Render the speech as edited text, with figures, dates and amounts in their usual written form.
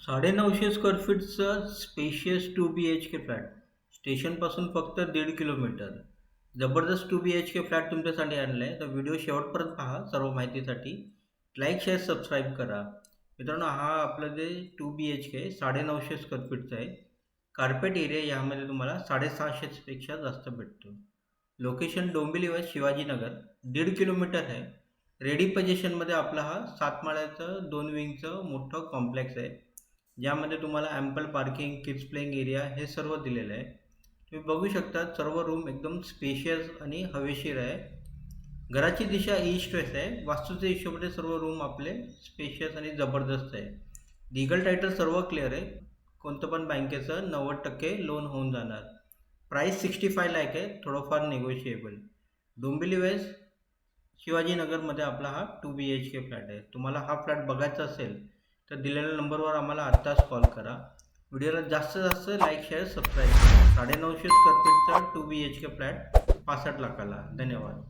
₹950 spacious 2 BHK flat स्टेशनपासून फक्त 1.5 kilometre. जबरदस्त 2 BHK फ्लॅट तुमच्यासाठी आणला आहे. तर व्हिडिओ शेवटपर्यंत पहा सर्व माहितीसाठी. लाईक शेअर सबस्क्राईब करा. मित्रांनो, हा आपलं जे 2 BHK आहे 950 स्क्वेअर फीटचा आहे. कार्पेट एरिया यामध्ये तुम्हाला 650 पेक्षा जास्त भेटतो. लोकेशन डोंबिवली व शिवाजीनगर, 1.5 किलोमीटर आहे. रेडी पोझिशनमध्ये आपला हा 7 माळ्याचं 2 विंगचं मोठं कॉम्प्लेक्स आहे, ज्यामध्ये तुम्हाला ample parking, kids playing area हे सर्व दिलेलं आहे. तुम्ही बघू शकता सर्व रूम एकदम स्पेशियस आणि हवेशीर आहे. घराची दिशा ईस्ट वेस्ट आहे. वास्तूच्या हिशोबाने सर्व रूम आपले स्पेशियस आणि जबरदस्त आहे. लीगल टायटल सर्व क्लिअर आहे. कोणतं पण बँकेचं 90% लोन होऊन जाणार. प्राईस 65 लाख आहे, थोडंफार निगोशिएबल. डोंबिवली वेस्ट शिवाजीनगरमध्ये आपला हा 2 BHK फ्लॅट आहे. तुम्हाला हा फ्लॅट बघायचा असेल तर दिलेल्या नंबरवर आम्हाला आत्ताच कॉल करा. व्हिडिओला जास्तीत जास्त लाईक शेअर सबस्क्राईब करा. 950 स्क्वेअर फीटचा 2 BHK फ्लॅट 65 लाखाला. धन्यवाद.